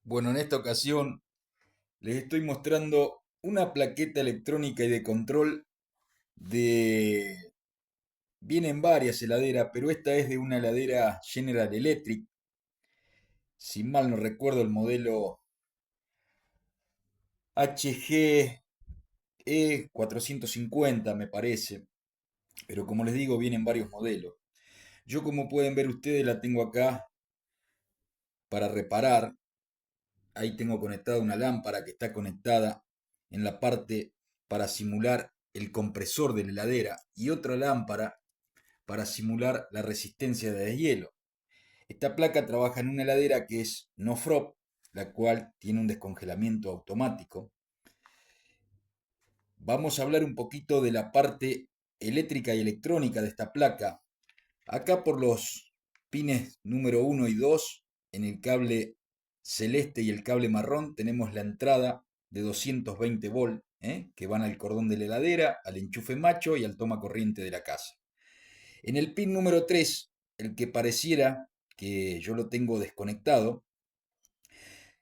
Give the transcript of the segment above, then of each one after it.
Bueno, en esta ocasión les estoy mostrando una plaqueta electrónica y de control de... Vienen varias heladeras, pero esta es de una heladera General Electric. Si mal no recuerdo, el modelo HGE 450 me parece. Pero como les digo, vienen varios modelos. Yo, como pueden ver ustedes, la tengo acá para reparar. Ahí tengo conectada una lámpara que está conectada en la parte para simular el compresor de la heladera y otra lámpara para simular la resistencia de deshielo. Esta placa trabaja en una heladera que es no FROP, la cual tiene un descongelamiento automático. Vamos a hablar un poquito de la parte eléctrica y electrónica de esta placa. Acá por los pines número 1 y 2, en el cable celeste y el cable marrón, tenemos la entrada de 220 volt, que van al cordón de la heladera, al enchufe macho y al toma corriente de la casa. En el pin número 3, el que pareciera que yo lo tengo desconectado,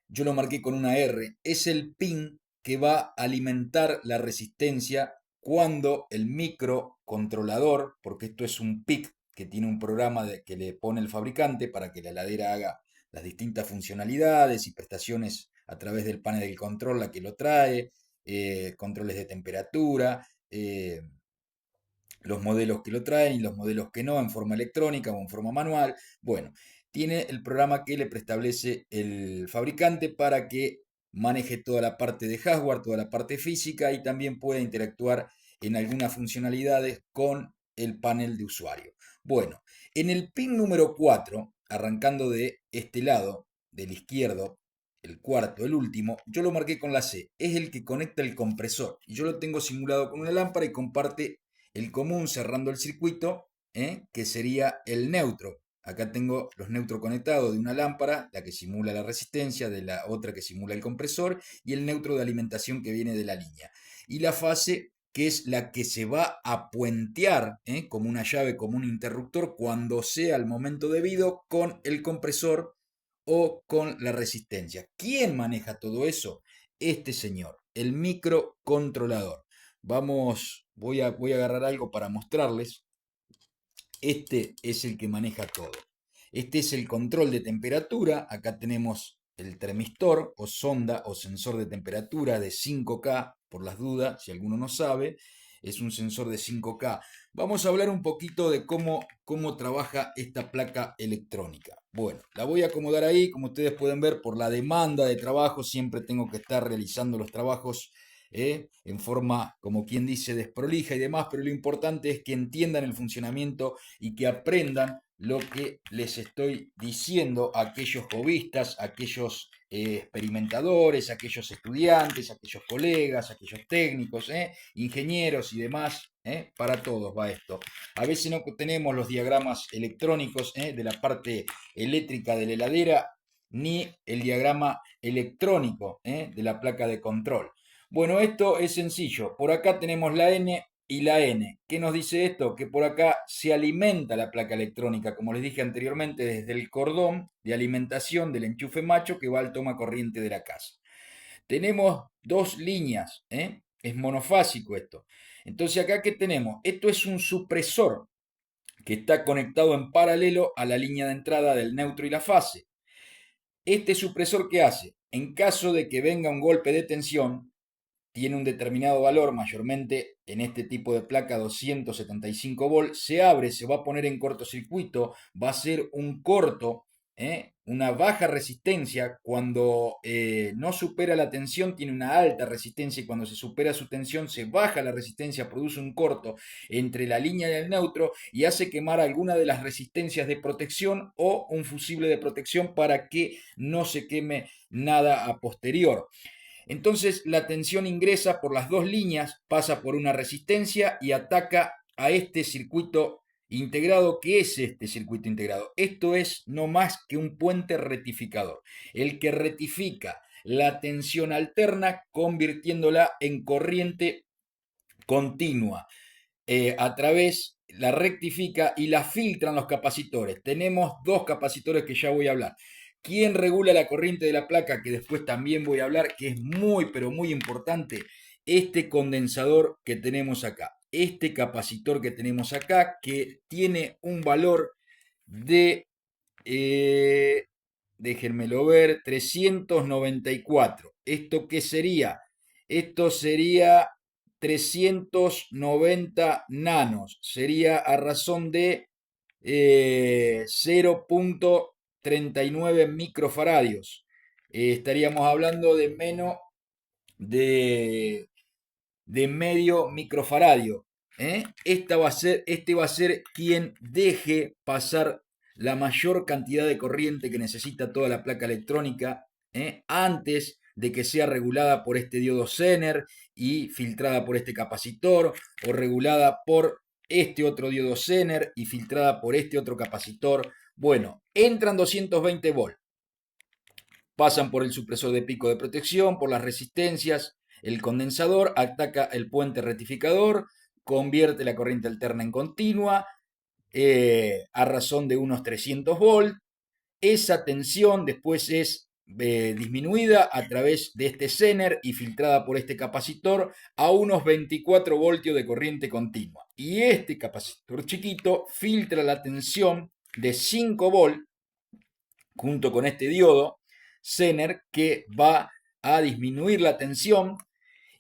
yo lo marqué con una R, es el pin que va a alimentar la resistencia cuando el microcontrolador, porque esto es un PIC que tiene un programa que le pone el fabricante para que la heladera haga las distintas funcionalidades y prestaciones a través del panel del control, la que lo trae, controles de temperatura, los modelos que lo traen y los modelos que no, en forma electrónica o en forma manual. Bueno, tiene el programa que le preestablece el fabricante para que maneje toda la parte de hardware, toda la parte física y también pueda interactuar en algunas funcionalidades con el panel de usuario. Bueno, en el pin número 4, arrancando de este lado, del izquierdo, el cuarto, el último, yo lo marqué con la C, es el que conecta el compresor y yo lo tengo simulado con una lámpara y comparte el común cerrando el circuito, que sería el neutro. Acá tengo los neutros conectados de una lámpara, la que simula la resistencia, de la otra que simula el compresor, y el neutro de alimentación que viene de la línea. Y la fase que es la que se va a puentear, como una llave, como un interruptor, cuando sea el momento debido con el compresor o con la resistencia. ¿Quién maneja todo eso? Este señor, el microcontrolador. Voy a agarrar algo para mostrarles. Este es el que maneja todo. Este es el control de temperatura. Acá tenemos el termistor o sonda o sensor de temperatura de 5K, por las dudas, si alguno no sabe. Es un sensor de 5K. Vamos a hablar un poquito de cómo trabaja esta placa electrónica. Bueno, la voy a acomodar ahí. Como ustedes pueden ver, por la demanda de trabajo, siempre tengo que estar realizando los trabajos en forma, como quien dice, desprolija y demás, pero lo importante es que entiendan el funcionamiento y que aprendan lo que les estoy diciendo a aquellos hobbyistas, a aquellos experimentadores, a aquellos estudiantes, a aquellos colegas, a aquellos técnicos, ingenieros y demás. Para todos va esto. A veces no tenemos los diagramas electrónicos de la parte eléctrica de la heladera, ni el diagrama electrónico de la placa de control. Bueno, esto es sencillo. Por acá tenemos la N y la N. ¿Qué nos dice esto? Que por acá se alimenta la placa electrónica, como les dije anteriormente, desde el cordón de alimentación del enchufe macho que va al toma corriente de la casa. Tenemos dos líneas, es monofásico esto. Entonces acá, ¿qué tenemos? Esto es un supresor que está conectado en paralelo a la línea de entrada del neutro y la fase. Este supresor, ¿qué hace? En caso de que venga un golpe de tensión, tiene un determinado valor, mayormente en este tipo de placa 275 volts, se abre, se va a poner en cortocircuito, va a ser un corto, una baja resistencia. Cuando no supera la tensión tiene una alta resistencia y cuando se supera su tensión se baja la resistencia, produce un corto entre la línea y el neutro y hace quemar alguna de las resistencias de protección o un fusible de protección para que no se queme nada a posterior. Entonces la tensión ingresa por las dos líneas, pasa por una resistencia y ataca a este circuito integrado. ¿Qué es este circuito integrado? Esto es no más que un puente rectificador, el que rectifica la tensión alterna convirtiéndola en corriente continua. A través, la rectifica y la filtran los capacitores. Tenemos dos capacitores que ya voy a hablar. ¿Quién regula la corriente de la placa? Que después también voy a hablar, que es muy, pero muy importante. Este condensador que tenemos acá. Este capacitor que tenemos acá, que tiene un valor de, déjenmelo ver, 394. ¿Esto qué sería? Esto sería 390 nanos. Sería a razón de 0,39 microfaradios. Estaríamos hablando de menos de, de medio microfaradio. Este va a ser quien deje pasar la mayor cantidad de corriente que necesita toda la placa electrónica antes de que sea regulada por este diodo Zener y filtrada por este capacitor, o regulada por este otro diodo Zener y filtrada por este otro capacitor. Bueno, entran 220 volts, pasan por el supresor de pico de protección, por las resistencias, el condensador ataca el puente rectificador, convierte la corriente alterna en continua a razón de unos 300 volts. Esa tensión después es disminuida a través de este Zener y filtrada por este capacitor a unos 24 voltios de corriente continua. Y este capacitor chiquito filtra la tensión de 5 volts junto con este diodo Zener, que va a disminuir la tensión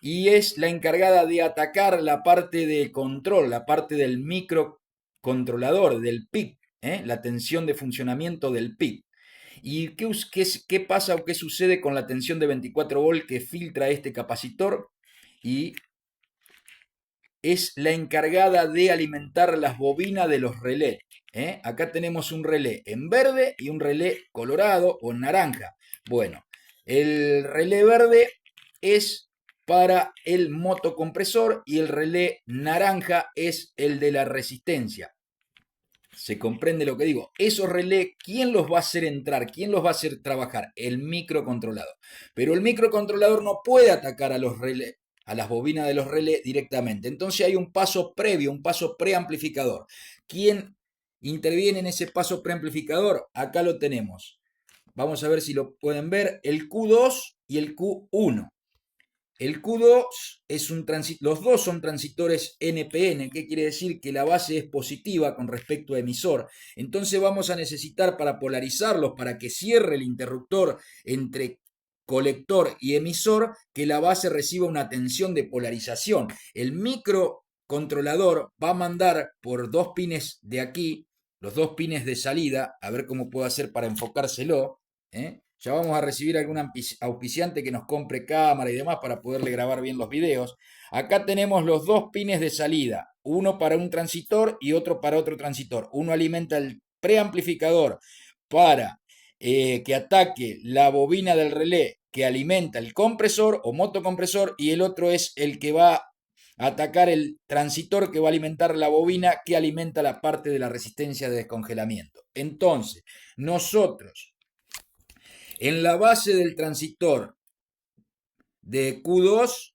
y es la encargada de atacar la parte de control, la parte del microcontrolador, del PIC, la tensión de funcionamiento del PIC. ¿Y qué pasa o qué sucede con la tensión de 24 volts que filtra este capacitor? Y es la encargada de alimentar las bobinas de los relés. Acá tenemos un relé en verde y un relé colorado o en naranja. Bueno, el relé verde es para el motocompresor y el relé naranja es el de la resistencia. ¿Se comprende lo que digo? Esos relés, ¿quién los va a hacer entrar? ¿Quién los va a hacer trabajar? El microcontrolador. Pero el microcontrolador no puede atacar a los relés, a las bobinas de los relés directamente. Entonces hay un paso previo, un paso preamplificador. ¿Quién interviene en ese paso preamplificador? Acá lo tenemos. Vamos a ver si lo pueden ver. El Q2 y el Q1. El Q2 es un los dos son transitores NPN, que quiere decir que la base es positiva con respecto a emisor. Entonces vamos a necesitar, para polarizarlos, para que cierre el interruptor entre colector y emisor, que la base reciba una tensión de polarización. El microcontrolador va a mandar por dos pines de aquí, los dos pines de salida, a ver cómo puedo hacer para enfocárselo. Ya vamos a recibir algún auspiciante que nos compre cámara y demás para poderle grabar bien los videos. Acá tenemos los dos pines de salida, uno para un transitor y otro para otro transitor. Uno alimenta el preamplificador para que ataque la bobina del relé que alimenta el compresor o motocompresor, y el otro es el que va a atacar el transitor que va a alimentar la bobina que alimenta la parte de la resistencia de descongelamiento. Entonces, nosotros en la base del transitor de Q2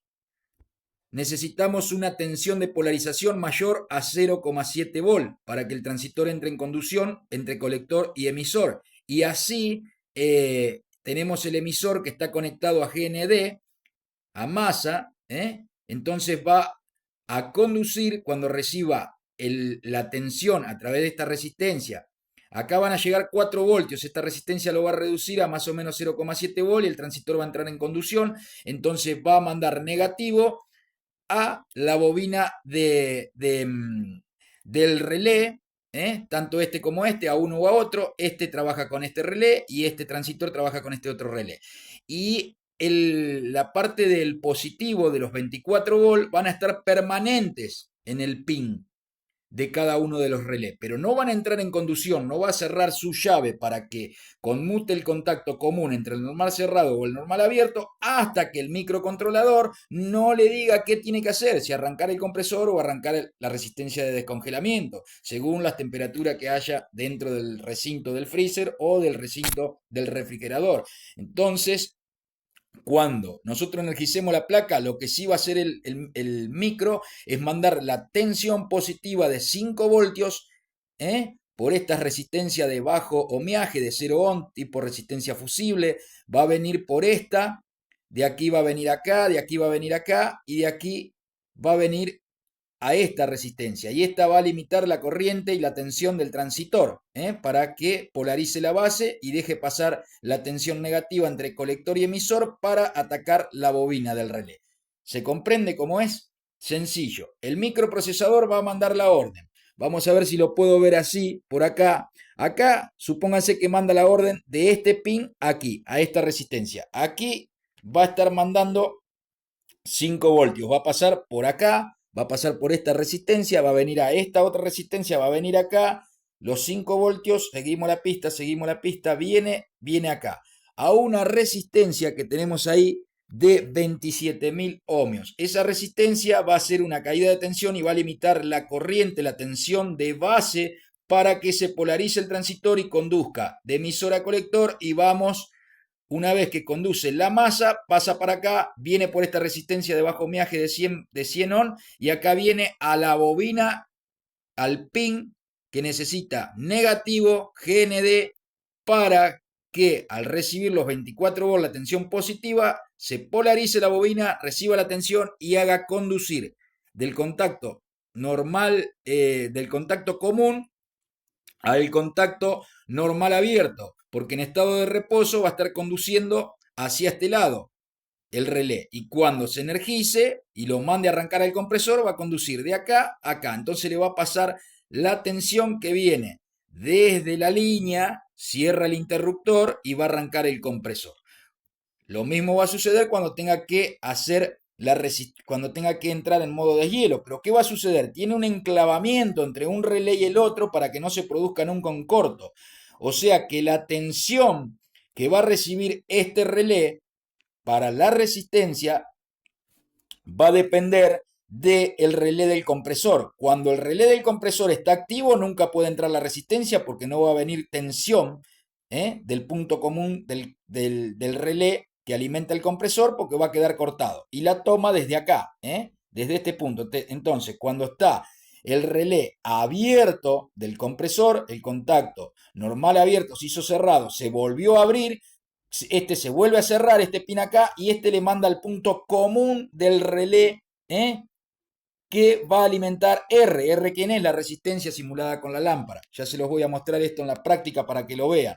necesitamos una tensión de polarización mayor a 0,7 volt para que el transitor entre en conducción entre colector y emisor. Y así tenemos el emisor que está conectado a GND, a masa, entonces va a conducir cuando reciba la tensión a través de esta resistencia. Acá van a llegar 4 voltios, esta resistencia lo va a reducir a más o menos 0,7 volt y el transitor va a entrar en conducción, entonces va a mandar negativo a la bobina del relé, tanto este como este, a uno o a otro. Este trabaja con este relé y este transitor trabaja con este otro relé. Y la parte del positivo de los 24 volt van a estar permanentes en el pin de cada uno de los relés, pero no van a entrar en conducción, no va a cerrar su llave para que conmute el contacto común entre el normal cerrado o el normal abierto hasta que el microcontrolador no le diga qué tiene que hacer, si arrancar el compresor o arrancar la resistencia de descongelamiento, según las temperaturas que haya dentro del recinto del freezer o del recinto del refrigerador. Entonces, cuando nosotros energicemos la placa, lo que sí va a hacer el micro es mandar la tensión positiva de 5 voltios por esta resistencia de bajo ohmiaje de 0 ohm, tipo resistencia fusible, va a venir por esta, de aquí va a venir acá, de aquí va a venir acá, y de aquí va a venir a esta resistencia. Y esta va a limitar la corriente y la tensión del transitor, para que polarice la base y deje pasar la tensión negativa entre colector y emisor para atacar la bobina del relé. ¿Se comprende cómo es? Sencillo. El microprocesador va a mandar la orden. Vamos a ver si lo puedo ver así, por acá. Acá, supónganse que manda la orden de este pin aquí, a esta resistencia. Aquí va a estar mandando 5 voltios. Va a pasar por acá, va a pasar por esta resistencia, va a venir a esta otra resistencia, va a venir acá. Los 5 voltios, seguimos la pista, viene acá. A una resistencia que tenemos ahí de 27.000 ohmios. Esa resistencia va a ser una caída de tensión y va a limitar la corriente, la tensión de base para que se polarice el transistor y conduzca de emisor a colector y vamos. Una vez que conduce la masa, pasa para acá, viene por esta resistencia de bajo ohmiaje de 100 ohm y acá viene a la bobina, al pin que necesita negativo GND para que al recibir los 24 volts la tensión positiva, se polarice la bobina, reciba la tensión y haga conducir del contacto normal, del contacto común al contacto normal abierto, porque en estado de reposo va a estar conduciendo hacia este lado el relé y cuando se energice y lo mande a arrancar al compresor va a conducir de acá a acá, entonces le va a pasar la tensión que viene desde la línea, cierra el interruptor y va a arrancar el compresor. Lo mismo va a suceder cuando tenga que hacer cuando tenga que entrar en modo deshielo. Pero ¿qué va a suceder? Tiene un enclavamiento entre un relé y el otro para que no se produzca nunca un corto. O sea que la tensión que va a recibir este relé para la resistencia va a depender del relé del compresor. Cuando el relé del compresor está activo, nunca puede entrar la resistencia porque no va a venir tensión del punto común del relé que alimenta el compresor porque va a quedar cortado. Y la toma desde acá, desde este punto. Entonces, cuando está el relé abierto del compresor, el contacto normal abierto se hizo cerrado, se volvió a abrir, este se vuelve a cerrar, este pin acá, y este le manda al punto común del relé, que va a alimentar R. R, ¿quién es? La resistencia simulada con la lámpara. Ya se los voy a mostrar esto en la práctica para que lo vean.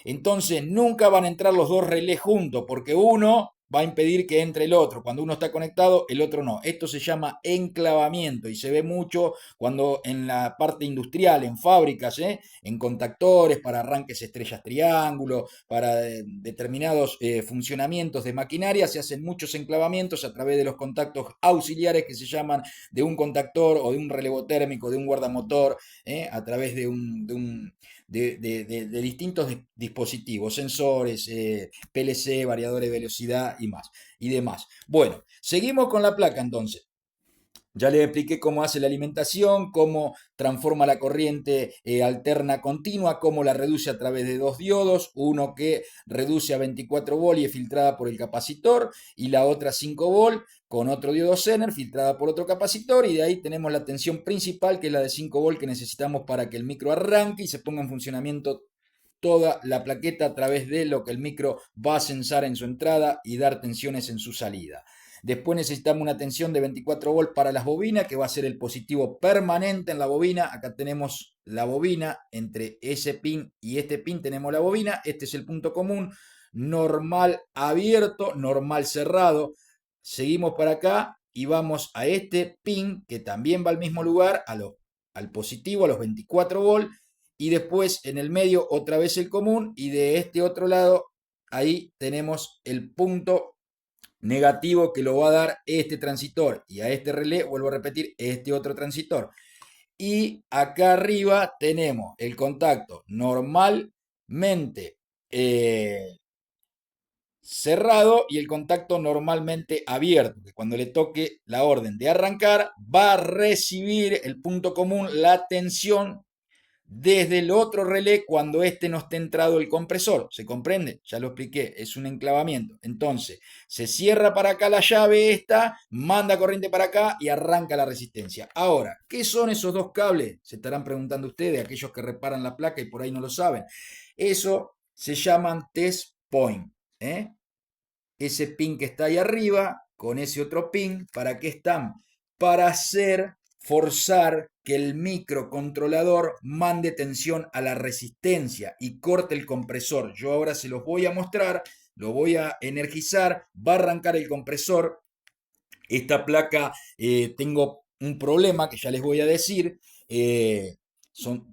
Entonces nunca van a entrar los dos relés juntos porque uno va a impedir que entre el otro. Cuando uno está conectado, el otro no. Esto se llama enclavamiento y se ve mucho cuando en la parte industrial, en fábricas, en contactores para arranques estrellas triángulo, para determinados funcionamientos de maquinaria, se hacen muchos enclavamientos a través de los contactos auxiliares que se llaman de un contactor o de un relevo térmico, de un guardamotor, a través de distintos dispositivos, sensores, PLC, variadores de velocidad y más y demás. Bueno, seguimos con la placa entonces. Ya les expliqué cómo hace la alimentación, cómo transforma la corriente alterna continua, cómo la reduce a través de dos diodos, uno que reduce a 24 volt y es filtrada por el capacitor, y la otra 5 volt con otro diodo Zener filtrada por otro capacitor, y de ahí tenemos la tensión principal que es la de 5 volt que necesitamos para que el micro arranque y se ponga en funcionamiento toda la plaqueta a través de lo que el micro va a censar en su entrada y dar tensiones en su salida. Después necesitamos una tensión de 24 volts para las bobinas, que va a ser el positivo permanente en la bobina. Acá tenemos la bobina, entre ese pin y este pin tenemos la bobina. Este es el punto común, normal abierto, normal cerrado. Seguimos para acá y vamos a este pin, que también va al mismo lugar, al positivo, a los 24 volts. Y después en el medio otra vez el común, y de este otro lado, ahí tenemos el punto negativo que lo va a dar este transitor, y a este relé, vuelvo a repetir, este otro transitor. Y acá arriba tenemos el contacto normalmente cerrado y el contacto normalmente abierto, que cuando le toque la orden de arrancar va a recibir el punto común la tensión desde el otro relé cuando este no esté entrado el compresor. ¿Se comprende? Ya lo expliqué, es un enclavamiento. Entonces, se cierra para acá la llave esta, manda corriente para acá y arranca la resistencia. Ahora, ¿qué son esos dos cables? Se estarán preguntando ustedes, aquellos que reparan la placa y por ahí no lo saben. Eso se llaman test point. ¿Eh? Ese pin que está ahí arriba con ese otro pin, ¿para qué están? Para forzar que el microcontrolador mande tensión a la resistencia y corte el compresor. Yo ahora se los voy a mostrar, lo voy a energizar, va a arrancar el compresor. Esta placa, tengo un problema que ya les voy a decir. eh,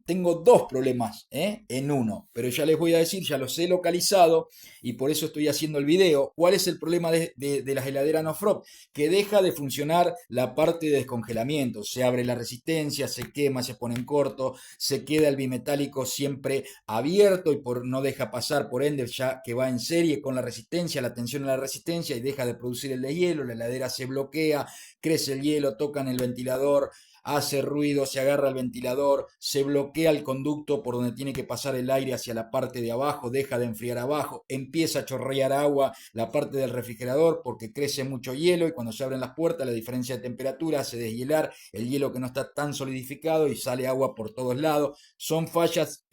Tengo dos problemas en uno, pero ya les voy a decir, ya los he localizado y por eso estoy haciendo el video. ¿Cuál es el problema de las heladeras no-frost? Que deja de funcionar la parte de descongelamiento. Se abre la resistencia, se quema, se pone en corto, se queda el bimetálico siempre abierto y no deja pasar, por ende, ya que va en serie con la resistencia, la tensión en la resistencia y deja de producir el deshielo, la heladera se bloquea, crece el hielo, tocan el ventilador, hace ruido, se agarra el ventilador, se bloquea el conducto por donde tiene que pasar el aire hacia la parte de abajo, deja de enfriar abajo, empieza a chorrear agua la parte del refrigerador porque crece mucho hielo y cuando se abren las puertas la diferencia de temperatura hace deshielar el hielo que no está tan solidificado y sale agua por todos lados. Son fallas,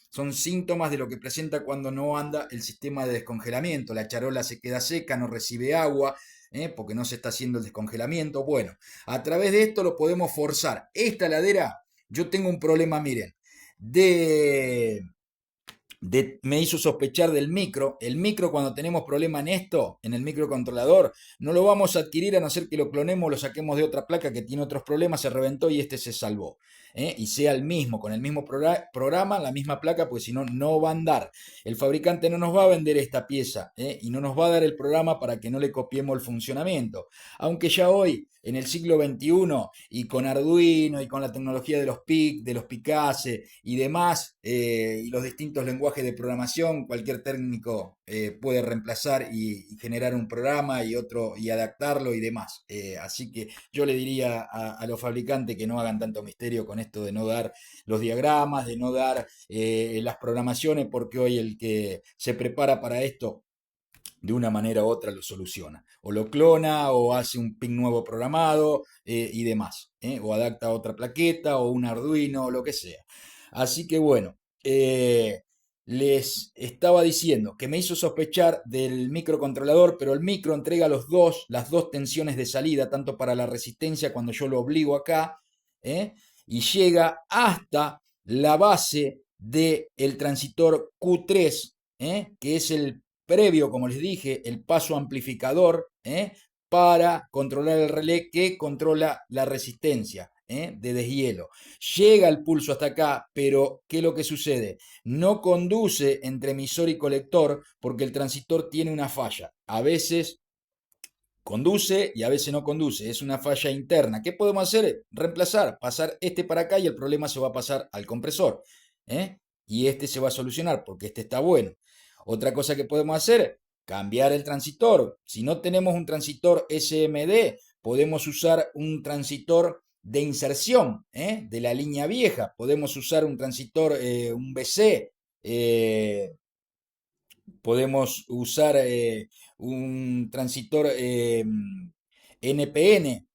son síntomas de lo que presenta cuando no anda el sistema de descongelamiento. La charola se queda seca, no recibe agua, porque no se está haciendo el descongelamiento. Bueno, a través de esto lo podemos forzar. Esta heladera, yo tengo un problema, miren, de me hizo sospechar del micro. El micro, cuando tenemos problema en esto, en el microcontrolador, no lo vamos a adquirir a no ser que lo clonemos, lo saquemos de otra placa que tiene otros problemas, se reventó y este se salvó. Y sea el mismo, con el mismo programa, la misma placa, porque si no, no va a andar. El fabricante no nos va a vender esta pieza y no nos va a dar el programa para que no le copiemos el funcionamiento. Aunque ya hoy, en el siglo XXI, y con Arduino y con la tecnología de los PIC, de los Picase y demás, y los distintos lenguajes de programación, cualquier técnico puede reemplazar y generar un programa y otro y adaptarlo y demás. Así que yo le diría a los fabricantes que no hagan tanto misterio con esto de no dar los diagramas, de no dar las programaciones, porque hoy el que se prepara para esto de una manera u otra lo soluciona. O lo clona, o hace un pin nuevo programado y demás. O adapta a otra plaqueta, o un Arduino, o lo que sea. Así que bueno, les estaba diciendo que me hizo sospechar del microcontrolador, pero el micro entrega las dos tensiones de salida, tanto para la resistencia cuando yo lo obligo acá, y llega hasta la base del transitor Q3, que es el previo, como les dije, el paso amplificador para controlar el relé que controla la resistencia de deshielo. Llega el pulso hasta acá, pero ¿qué es lo que sucede? No conduce entre emisor y colector porque el transistor tiene una falla. A veces conduce y a veces no conduce, es una falla interna. ¿Qué podemos hacer? Reemplazar, pasar este para acá y el problema se va a pasar al compresor. Y este se va a solucionar porque este está bueno. Otra cosa que podemos hacer, cambiar el transitor. Si no tenemos un transitor SMD, podemos usar un transitor de inserción de la línea vieja. Podemos usar un transitor, un BC, podemos usar un transitor NPN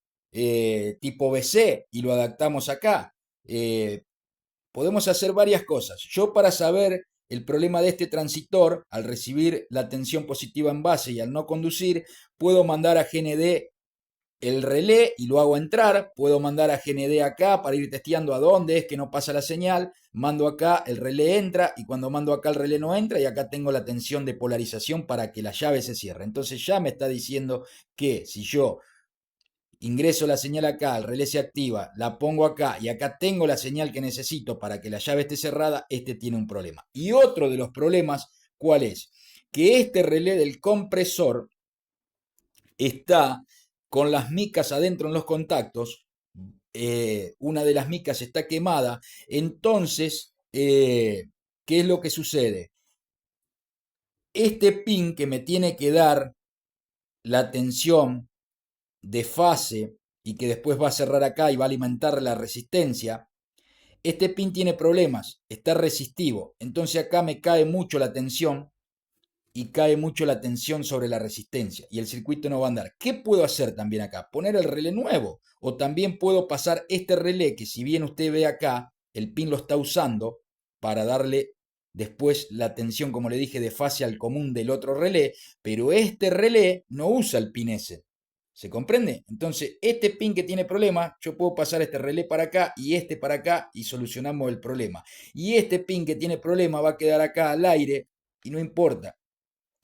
tipo BC y lo adaptamos acá. Eh, Podemos hacer varias cosas. Yo, para saber el problema de este transitor, al recibir la tensión positiva en base y al no conducir, puedo mandar a GND el relé y lo hago entrar. Puedo mandar a GND acá para ir testeando a dónde es que no pasa la señal. Mando acá, el relé entra, y cuando mando acá el relé no entra, y acá tengo la tensión de polarización para que la llave se cierre. Entonces ya me está diciendo que si yo ingreso la señal acá, el relé se activa, la pongo acá y acá tengo la señal que necesito para que la llave esté cerrada, este tiene un problema. Y otro de los problemas, ¿cuál es? Que este relé del compresor está con las micas adentro en los contactos. Una de las micas está quemada. Entonces, ¿qué es lo que sucede? Este pin que me tiene que dar la tensión de fase y que después va a cerrar acá y va a alimentar la resistencia, Este pin tiene problemas, está resistivo, entonces acá me cae mucho la tensión y cae mucho la tensión sobre la resistencia y el circuito no va a andar. ¿Qué puedo hacer también acá? Poner el relé nuevo o también puedo pasar este relé que, si bien usted ve acá, el pin lo está usando para darle después la tensión, como le dije, de fase al común del otro relé, pero este relé no usa el pin ese. ¿Se comprende? Entonces, este pin que tiene problema, yo puedo pasar este relé para acá y este para acá y solucionamos el problema. Y este pin que tiene problema va a quedar acá al aire y no importa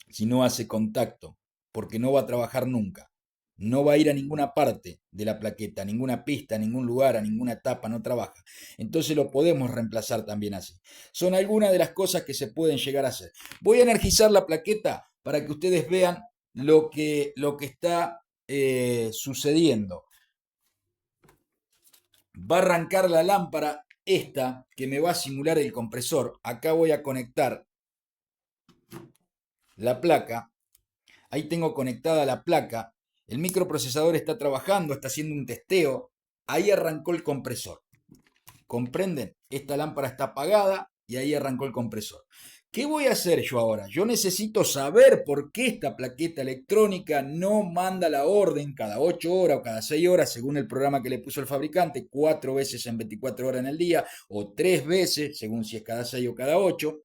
si no hace contacto, porque no va a trabajar nunca. No va a ir a ninguna parte de la plaqueta, a ninguna pista, a ningún lugar, a ninguna etapa, no trabaja. Entonces lo podemos reemplazar también así. Son algunas de las cosas que se pueden llegar a hacer. Voy a energizar la plaqueta para que ustedes vean lo que está sucediendo. Va a arrancar la lámpara esta que me va a simular el compresor. Acá voy a conectar la placa. Ahí tengo conectada la placa. El microprocesador está trabajando, está haciendo un testeo. Ahí arrancó el compresor. ¿Comprenden? Esta lámpara está apagada y ahí arrancó el compresor. ¿Qué voy a hacer yo ahora? Yo necesito saber por qué esta plaqueta electrónica no manda la orden cada 8 horas o cada 6 horas, según el programa que le puso el fabricante, 4 veces en 24 horas en el día o 3 veces, según si es cada 6 o cada 8.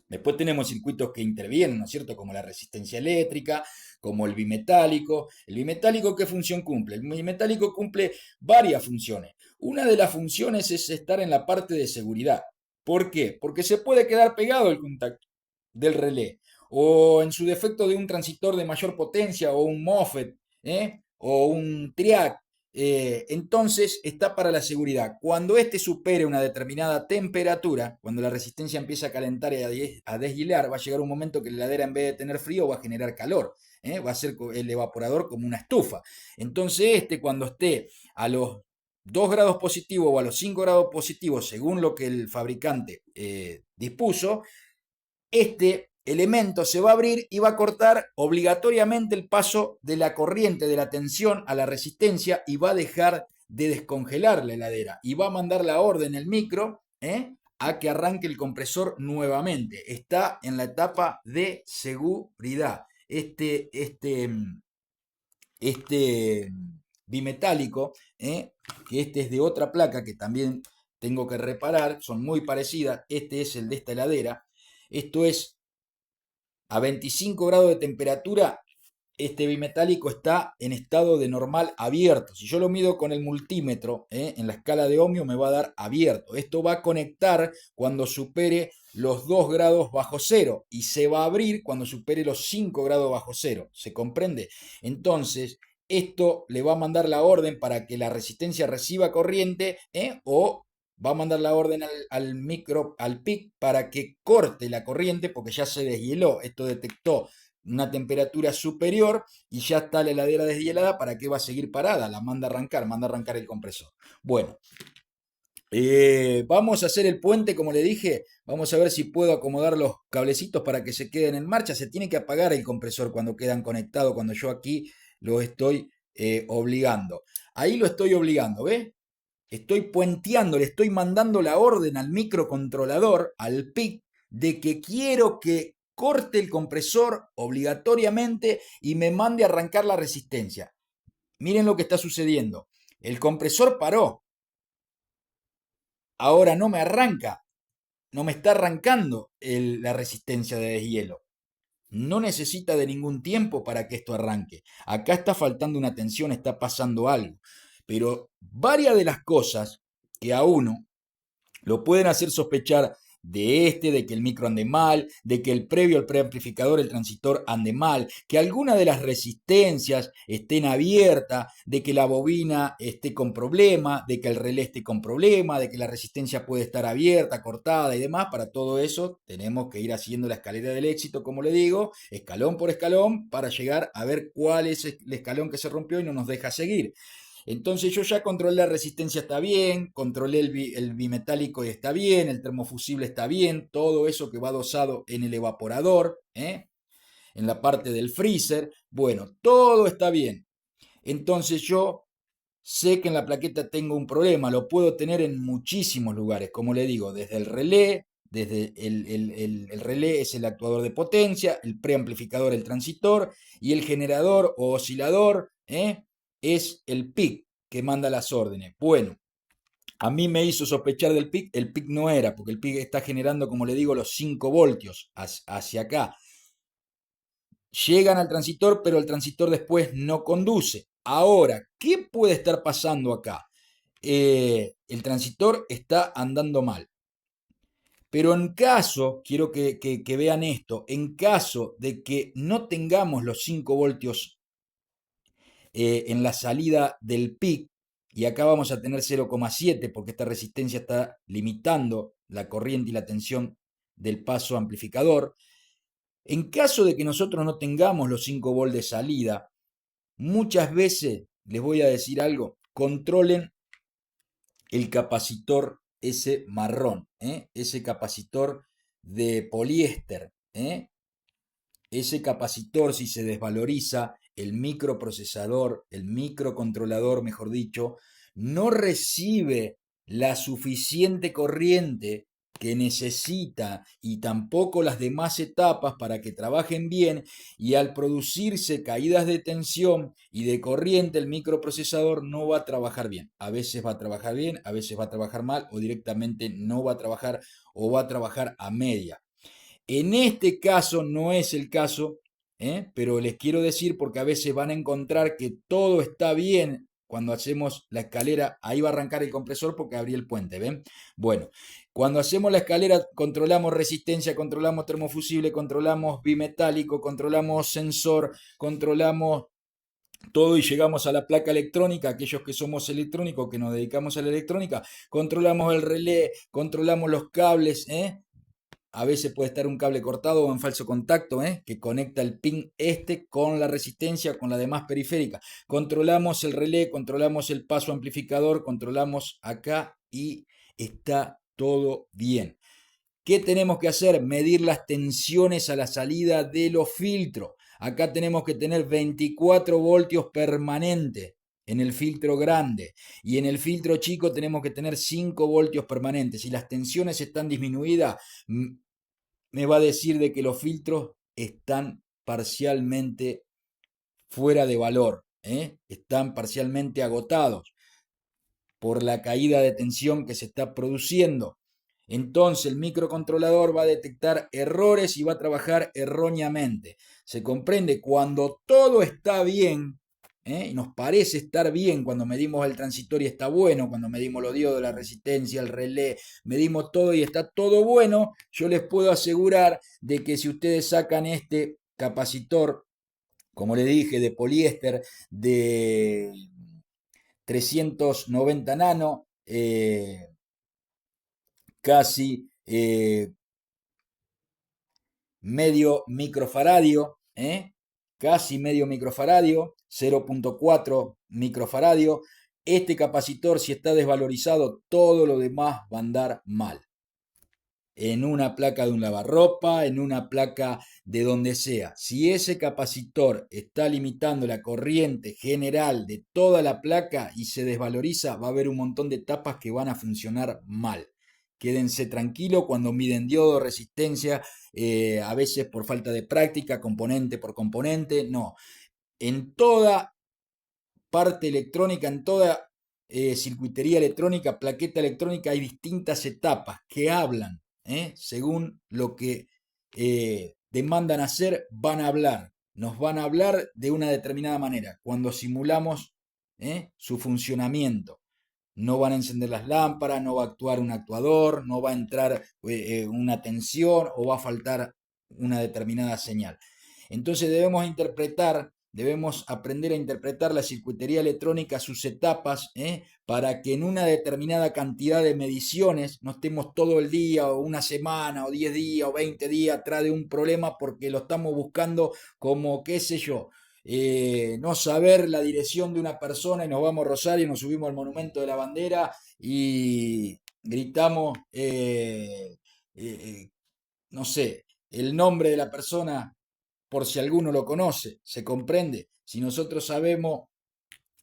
Después tenemos circuitos que intervienen, ¿no es cierto? Como la resistencia eléctrica, como el bimetálico. ¿El bimetálico qué función cumple? El bimetálico cumple varias funciones. Una de las funciones es estar en la parte de seguridad. ¿Por qué? Porque se puede quedar pegado el contacto del relé. O en su defecto de un transitor de mayor potencia o un MOSFET, o un TRIAC. Entonces está para la seguridad. Cuando este supere una determinada temperatura, cuando la resistencia empieza a calentar y a deshielar, va a llegar un momento que la heladera, en vez de tener frío, va a generar calor. Va a ser el evaporador como una estufa. Entonces cuando esté a los 2 grados positivos o a los 5 grados positivos, según lo que el fabricante dispuso, este elemento se va a abrir y va a cortar obligatoriamente el paso de la corriente de la tensión a la resistencia y va a dejar de descongelar la heladera y va a mandar la orden el micro a que arranque el compresor nuevamente. Está en la etapa de seguridad. Este bimetálico, que este es de otra placa que también tengo que reparar, son muy parecidas. Este es el de esta heladera. Esto es a 25 grados de temperatura. Este bimetálico está en estado de normal abierto. Si yo lo mido con el multímetro en la escala de ohmio, me va a dar abierto. Esto va a conectar cuando supere los 2 grados bajo cero y se va a abrir cuando supere los 5 grados bajo cero. ¿Se comprende? Entonces, esto le va a mandar la orden para que la resistencia reciba corriente o va a mandar la orden al PIC para que corte la corriente porque ya se deshieló. Esto detectó una temperatura superior y ya está la heladera deshielada. ¿Para qué va a seguir parada? La manda a arrancar el compresor. Bueno, vamos a hacer el puente, como le dije. Vamos a ver si puedo acomodar los cablecitos para que se queden en marcha. Se tiene que apagar el compresor cuando quedan conectados, cuando yo aquí lo estoy obligando. Ahí lo estoy obligando, ¿ves? Estoy puenteando, le estoy mandando la orden al microcontrolador, al PIC, de que quiero que corte el compresor obligatoriamente y me mande a arrancar la resistencia. Miren lo que está sucediendo. El compresor paró. Ahora no me arranca. No me está arrancando la resistencia de deshielo. No necesita de ningún tiempo para que esto arranque. Acá está faltando una tensión, está pasando algo. Pero varias de las cosas que a uno lo pueden hacer sospechar de que el micro ande mal, de que el previo al preamplificador, el transitor, ande mal, que alguna de las resistencias estén abiertas, de que la bobina esté con problema, de que el relé esté con problema, de que la resistencia puede estar abierta, cortada y demás. Para todo eso tenemos que ir haciendo la escalera del éxito, como le digo, escalón por escalón, para llegar a ver cuál es el escalón que se rompió y no nos deja seguir. Entonces yo ya controlé la resistencia, está bien, controlé el bimetálico y está bien, el termofusible está bien, todo eso que va dosado en el evaporador, en la parte del freezer, bueno, todo está bien. Entonces yo sé que en la plaqueta tengo un problema, lo puedo tener en muchísimos lugares, como le digo, desde el relé, desde el relé es el actuador de potencia, el preamplificador el transitor y el generador o oscilador es el PIC que manda las órdenes. Bueno, a mí me hizo sospechar del PIC, el PIC no era, porque el PIC está generando, como le digo, los 5 voltios hacia acá. Llegan al transitor, pero el transitor después no conduce. Ahora, ¿qué puede estar pasando acá? El transitor está andando mal. Pero en caso, quiero que vean esto, en caso de que no tengamos los 5 voltios en la salida del PIC, y acá vamos a tener 0,7 porque esta resistencia está limitando la corriente y la tensión del paso amplificador. En caso de que nosotros no tengamos los 5 volts de salida, muchas veces, les voy a decir algo, controlen el capacitor ese marrón, ese capacitor de poliéster. Ese capacitor, si se desvaloriza, el microprocesador, el microcontrolador, mejor dicho, no recibe la suficiente corriente que necesita y tampoco las demás etapas para que trabajen bien, y al producirse caídas de tensión y de corriente el microprocesador no va a trabajar bien. A veces va a trabajar bien, a veces va a trabajar mal o directamente no va a trabajar o va a trabajar a media. En este caso no es el caso, pero les quiero decir porque a veces van a encontrar que todo está bien cuando hacemos la escalera. Ahí va a arrancar el compresor porque abrí el puente, ¿ven? Bueno, cuando hacemos la escalera controlamos resistencia, controlamos termofusible, controlamos bimetálico, controlamos sensor, controlamos todo y llegamos a la placa electrónica, aquellos que somos electrónicos, que nos dedicamos a la electrónica, controlamos el relé, controlamos los cables, a veces puede estar un cable cortado o en falso contacto, que conecta el pin este con la resistencia, con la demás periférica. Controlamos el relé, controlamos el paso amplificador, controlamos acá y está todo bien. ¿Qué tenemos que hacer? Medir las tensiones a la salida de los filtros. Acá tenemos que tener 24 voltios permanentes en el filtro grande, y en el filtro chico tenemos que tener 5 voltios permanentes. Si las tensiones están disminuidas, me va a decir de que los filtros están parcialmente fuera de valor, están parcialmente agotados por la caída de tensión que se está produciendo. Entonces el microcontrolador va a detectar errores y va a trabajar erróneamente. Se comprende cuando todo está bien, y nos parece estar bien cuando medimos el transistor y está bueno, cuando medimos los diodos, la resistencia, el relé, medimos todo y está todo bueno. Yo les puedo asegurar de que si ustedes sacan este capacitor, como le dije, de poliéster, de 390 nano, casi medio microfaradio, casi medio microfaradio, 0,4 microfaradio. Este capacitor, si está desvalorizado, todo lo demás va a andar mal. En una placa de un lavarropa, en una placa de donde sea. Si ese capacitor está limitando la corriente general de toda la placa y se desvaloriza, va a haber un montón de etapas que van a funcionar mal. Quédense tranquilos cuando miden diodo, resistencia, a veces por falta de práctica, componente por componente. No, en toda parte electrónica, en toda circuitería electrónica, plaqueta electrónica, hay distintas etapas que hablan, según lo que demandan hacer, van a hablar. Nos van a hablar de una determinada manera. Cuando simulamos su funcionamiento, no van a encender las lámparas, no va a actuar un actuador, no va a entrar una tensión o va a faltar una determinada señal. Entonces debemos aprender a interpretar la circuitería electrónica, sus etapas, para que en una determinada cantidad de mediciones no estemos todo el día o una semana o 10 días o 20 días atrás de un problema porque lo estamos buscando como, qué sé yo, no saber la dirección de una persona y nos vamos a Rosario, nos subimos al monumento de la bandera y gritamos, no sé, el nombre de la persona por si alguno lo conoce, se comprende. Si nosotros sabemos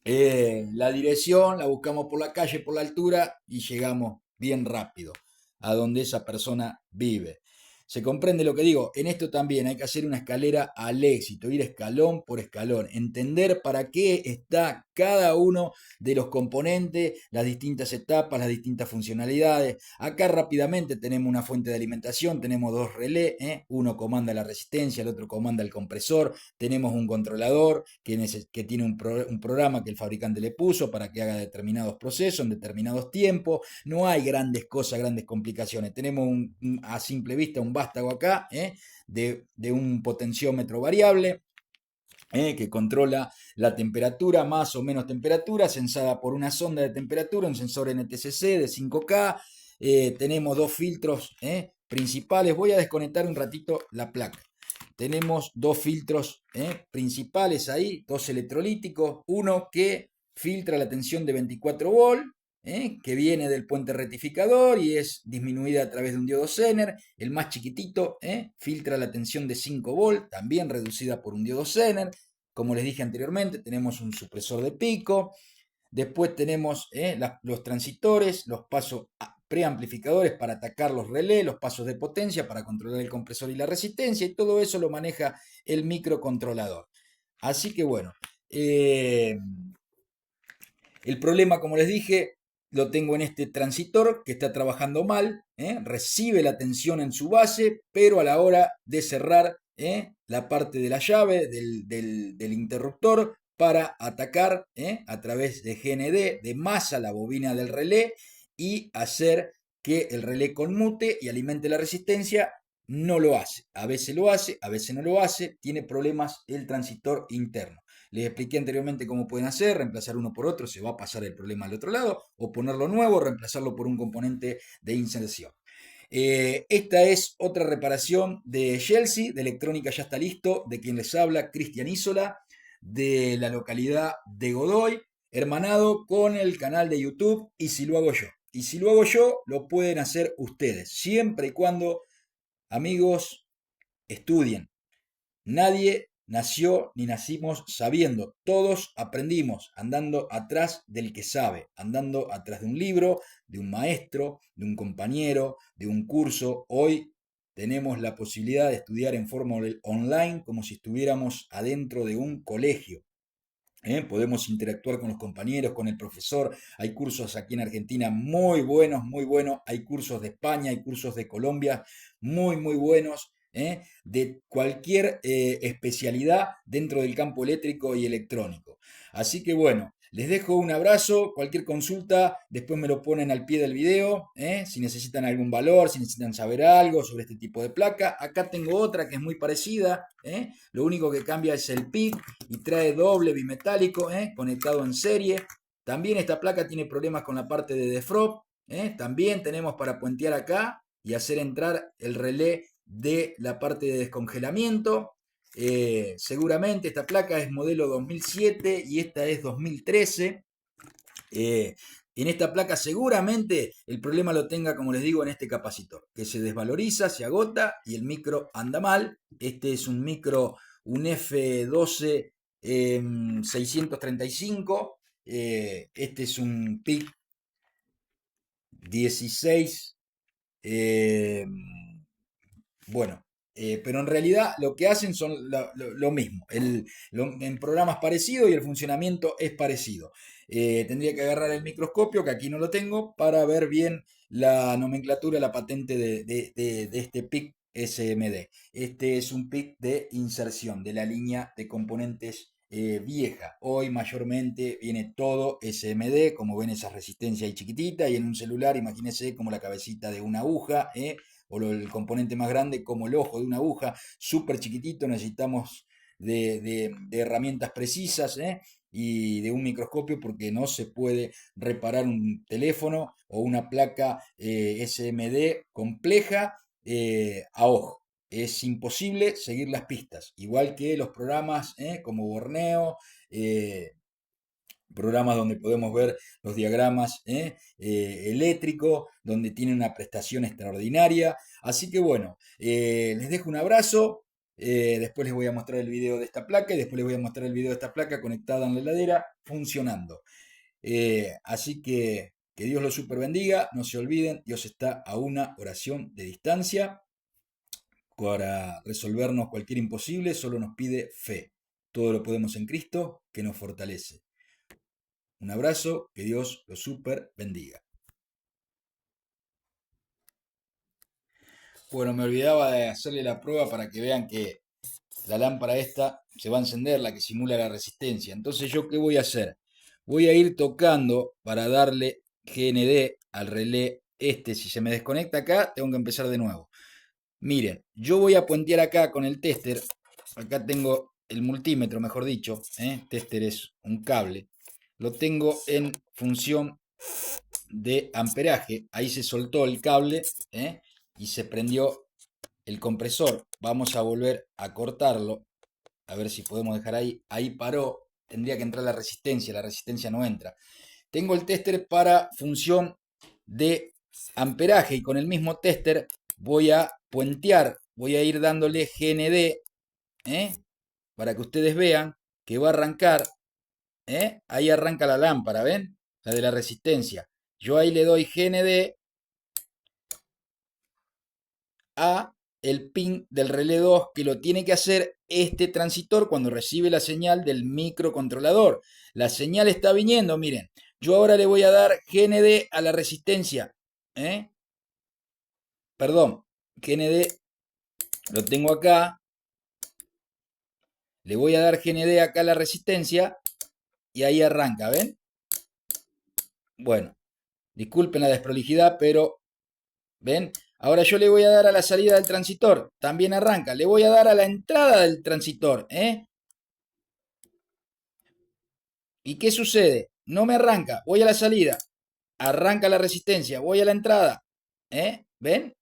La dirección la buscamos por la calle, por la altura y llegamos bien rápido a donde esa persona vive. ¿Se comprende lo que digo? En esto también hay que hacer una escalera al éxito, ir escalón por escalón, entender para qué está cada uno de los componentes, las distintas etapas, las distintas funcionalidades. Acá rápidamente tenemos una fuente de alimentación, tenemos dos relés, uno comanda la resistencia, el otro comanda el compresor, tenemos un controlador que tiene un programa que el fabricante le puso para que haga determinados procesos en determinados tiempos. No hay grandes cosas, grandes complicaciones. Tenemos a simple vista un vástago acá de un potenciómetro variable que controla la temperatura, más o menos temperatura, sensada por una sonda de temperatura, un sensor NTCC de 5K. Tenemos dos filtros principales. Voy a desconectar un ratito la placa. Tenemos dos filtros principales ahí, dos electrolíticos. Uno que filtra la tensión de 24 volt, que viene del puente rectificador y es disminuida a través de un diodo Zener. El más chiquitito filtra la tensión de 5 volt, también reducida por un diodo Zener. Como les dije anteriormente, tenemos un supresor de pico. Después tenemos los transitores, los pasos preamplificadores para atacar los relés, los pasos de potencia para controlar el compresor y la resistencia, y todo eso lo maneja el microcontrolador. Así que bueno, el problema, como les dije, lo tengo en este transitor que está trabajando mal, recibe la tensión en su base, pero a la hora de cerrar la parte de la llave del interruptor para atacar a través de GND, de masa, la bobina del relé y hacer que el relé conmute y alimente la resistencia, no lo hace. A veces lo hace, a veces no lo hace, tiene problemas el transitor interno. Les expliqué anteriormente cómo pueden hacer, reemplazar uno por otro, se va a pasar el problema al otro lado, o ponerlo nuevo, reemplazarlo por un componente de inserción. Esta es otra reparación de Chelsea, de electrónica ya está listo, de quien les habla, Cristian Isola, de la localidad de Godoy, hermanado con el canal de YouTube Y si lo hago yo. Y si lo hago yo, lo pueden hacer ustedes, siempre y cuando, amigos, estudien. Nadie nació ni nacimos sabiendo, todos aprendimos andando atrás del que sabe, andando atrás de un libro, de un maestro, de un compañero, de un curso. Hoy tenemos la posibilidad de estudiar en forma online como si estuviéramos adentro de un colegio. Podemos interactuar con los compañeros, con el profesor. Hay cursos aquí en Argentina muy buenos, muy buenos. Hay cursos de España, hay cursos de Colombia muy, muy buenos. De cualquier especialidad dentro del campo eléctrico y electrónico. Así que bueno, les dejo un abrazo, cualquier consulta, después me lo ponen al pie del video, si necesitan algún valor, si necesitan saber algo sobre este tipo de placa. Acá tengo otra que es muy parecida, lo único que cambia es el PIC y trae doble bimetálico, conectado en serie. También esta placa tiene problemas con la parte de defrog, también tenemos para puentear acá y hacer entrar el relé de la parte de descongelamiento. Seguramente esta placa es modelo 2007 y esta es 2013. En esta placa seguramente el problema lo tenga, como les digo, en este capacitor, que se desvaloriza, se agota y el micro anda mal. Este es un micro, un F12 635. Este es un PIC 16. eh, bueno, pero en realidad lo que hacen son lo mismo, en programas parecidos y el funcionamiento es parecido. Tendría que agarrar el microscopio, que aquí no lo tengo, para ver bien la nomenclatura, la patente de este PIC SMD. Este es un PIC de inserción de la línea de componentes vieja. Hoy mayormente viene todo SMD, como ven esas resistencias ahí chiquititas, y en un celular imagínense como la cabecita de una aguja, o el componente más grande como el ojo de una aguja, súper chiquitito, necesitamos de herramientas precisas y de un microscopio porque no se puede reparar un teléfono o una placa SMD compleja a ojo. Es imposible seguir las pistas, igual que los programas como Borneo, programas donde podemos ver los diagramas eléctricos, donde tiene una prestación extraordinaria. Así que bueno, les dejo un abrazo. Después les voy a mostrar el video de esta placa y después les voy a mostrar el video de esta placa conectada en la heladera funcionando. Así que Dios los super bendiga. No se olviden, Dios está a una oración de distancia para resolvernos cualquier imposible. Solo nos pide fe. Todo lo podemos en Cristo que nos fortalece. Un abrazo, que Dios los super bendiga. Bueno, me olvidaba de hacerle la prueba para que vean que la lámpara esta se va a encender, la que simula la resistencia. Entonces, ¿yo qué voy a hacer? Voy a ir tocando para darle GND al relé este. Si se me desconecta acá, tengo que empezar de nuevo. Miren, yo voy a puentear acá con el tester. Acá tengo el multímetro, mejor dicho. Tester es un cable. Lo tengo en función de amperaje. Ahí se soltó el cable y se prendió el compresor. Vamos a volver a cortarlo. A ver si podemos dejar ahí. Ahí paró. Tendría que entrar la resistencia no entra. Tengo el tester para función de amperaje y con el mismo tester voy a puentear. Voy a ir dándole GND para que ustedes vean que va a arrancar. Ahí arranca la lámpara, ¿ven? La de la resistencia. Yo ahí le doy GND a el pin del relé 2 que lo tiene que hacer este transitor cuando recibe la señal del microcontrolador. La señal está viniendo, miren. Yo ahora le voy a dar GND a la resistencia. Perdón, GND lo tengo acá. Le voy a dar GND acá a la resistencia y ahí arranca, ¿ven? Bueno, disculpen la desprolijidad, pero ¿ven? Ahora yo le voy a dar a la salida del transitor. También arranca. Le voy a dar a la entrada del transitor. ¿Y qué sucede? No me arranca. Voy a la salida. Arranca la resistencia. Voy a la entrada. ¿Ven?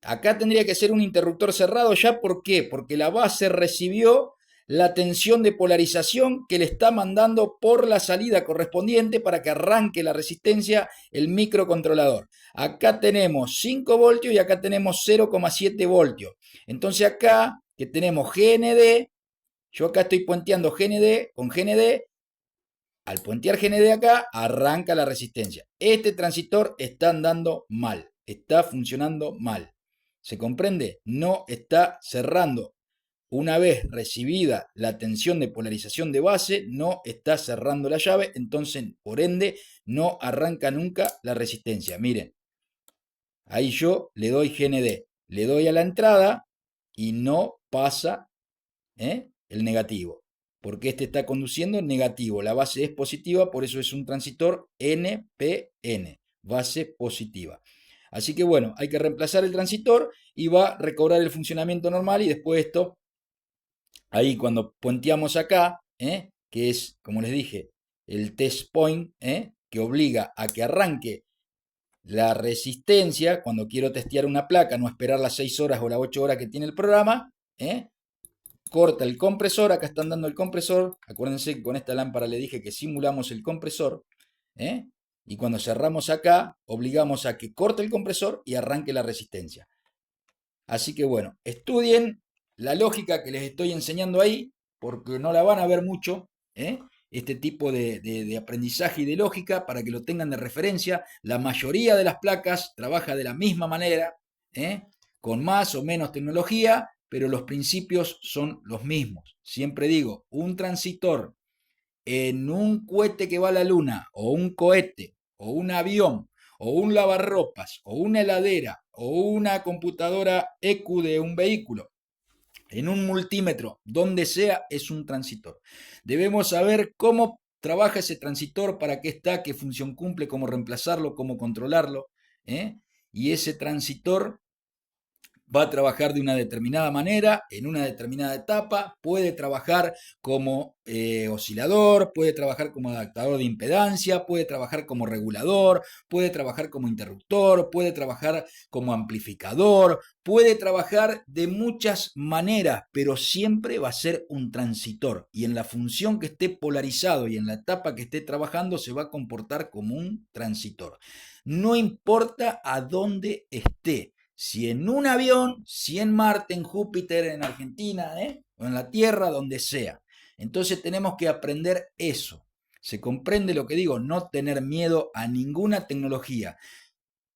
Acá tendría que ser un interruptor cerrado ya. ¿Por qué? Porque la base recibió la tensión de polarización que le está mandando por la salida correspondiente para que arranque la resistencia el microcontrolador. Acá tenemos 5 voltios y acá tenemos 0,7 voltios. Entonces acá que tenemos GND, yo acá estoy puenteando GND con GND. Al puentear GND acá, arranca la resistencia. Este transitor está andando mal, está funcionando mal. ¿Se comprende? No está cerrando. Una vez recibida la tensión de polarización de base, no está cerrando la llave, entonces, por ende, no arranca nunca la resistencia. Miren, ahí yo le doy GND, le doy a la entrada y no pasa el negativo, porque este está conduciendo negativo. La base es positiva, por eso es un transitor NPN, base positiva. Así que bueno, hay que reemplazar el transitor y va a recobrar el funcionamiento normal y después esto, ahí cuando puenteamos acá, que es, como les dije, el test point, que obliga a que arranque la resistencia, cuando quiero testear una placa, no esperar las 6 horas o las 8 horas que tiene el programa, corta el compresor, acá están dando el compresor, acuérdense que con esta lámpara le dije que simulamos el compresor, y cuando cerramos acá, obligamos a que corte el compresor y arranque la resistencia. Así que bueno, estudien la lógica que les estoy enseñando ahí, porque no la van a ver mucho, este tipo de aprendizaje y de lógica para que lo tengan de referencia. La mayoría de las placas trabaja de la misma manera, con más o menos tecnología, pero los principios son los mismos. Siempre digo, un transitor en un cohete que va a la luna, o un cohete, o un avión, o un lavarropas, o una heladera, o una computadora EQ de un vehículo, en un multímetro, donde sea, es un transitor. Debemos saber cómo trabaja ese transitor, para qué está, qué función cumple, cómo reemplazarlo, cómo controlarlo. Y ese transitor va a trabajar de una determinada manera, en una determinada etapa, puede trabajar como oscilador, puede trabajar como adaptador de impedancia, puede trabajar como regulador, puede trabajar como interruptor, puede trabajar como amplificador, puede trabajar de muchas maneras, pero siempre va a ser un transitor y en la función que esté polarizado y en la etapa que esté trabajando se va a comportar como un transitor. No importa a dónde esté. Si en un avión, si en Marte, en Júpiter, en Argentina, o en la Tierra, donde sea. Entonces tenemos que aprender eso. ¿Se comprende lo que digo? No tener miedo a ninguna tecnología.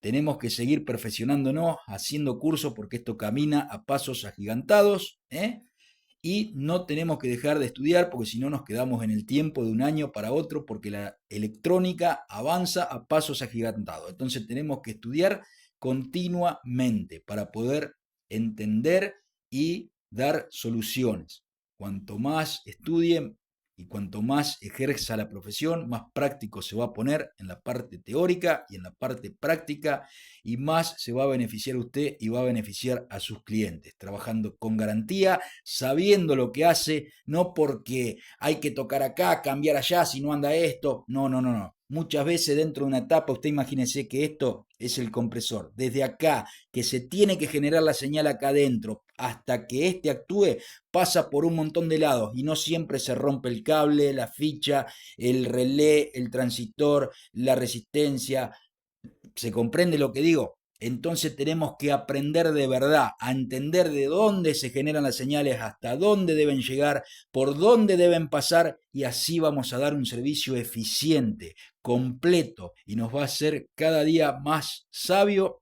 Tenemos que seguir perfeccionándonos, haciendo cursos, porque esto camina a pasos agigantados, y no tenemos que dejar de estudiar, porque si no nos quedamos en el tiempo de un año para otro, porque la electrónica avanza a pasos agigantados. Entonces tenemos que estudiar continuamente para poder entender y dar soluciones. Cuanto más estudien y cuanto más ejerza la profesión, más práctico se va a poner en la parte teórica y en la parte práctica, y más se va a beneficiar usted y va a beneficiar a sus clientes, trabajando con garantía, sabiendo lo que hace, no porque hay que tocar acá, cambiar allá, si no anda esto. No, no, no, no. Muchas veces dentro de una etapa, usted imagínese que esto es el compresor. Desde acá, que se tiene que generar la señal acá adentro, hasta que éste actúe, pasa por un montón de lados y no siempre se rompe el cable, la ficha, el relé, el transistor, la resistencia. ¿Se comprende lo que digo? Entonces tenemos que aprender de verdad, a entender de dónde se generan las señales, hasta dónde deben llegar, por dónde deben pasar, y así vamos a dar un servicio eficiente, completo, y nos va a hacer cada día más sabio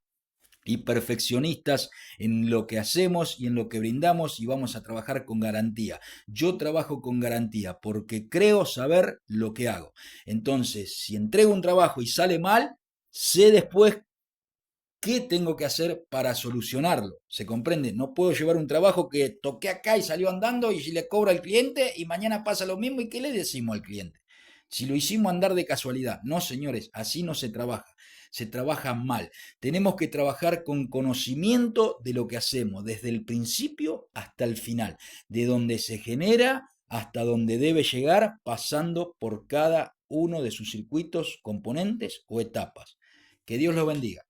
y perfeccionistas en lo que hacemos y en lo que brindamos, y vamos a trabajar con garantía. Yo trabajo con garantía porque creo saber lo que hago. Entonces, si entrego un trabajo y sale mal, sé después qué tengo que hacer para solucionarlo. ¿Se comprende? No puedo llevar un trabajo que toqué acá y salió andando y le cobra al cliente y mañana pasa lo mismo, y ¿qué le decimos al cliente? Si lo hicimos andar de casualidad. No, señores, así no se trabaja. Se trabaja mal. Tenemos que trabajar con conocimiento de lo que hacemos, desde el principio hasta el final, de donde se genera hasta donde debe llegar, pasando por cada uno de sus circuitos, componentes o etapas. Que Dios los bendiga.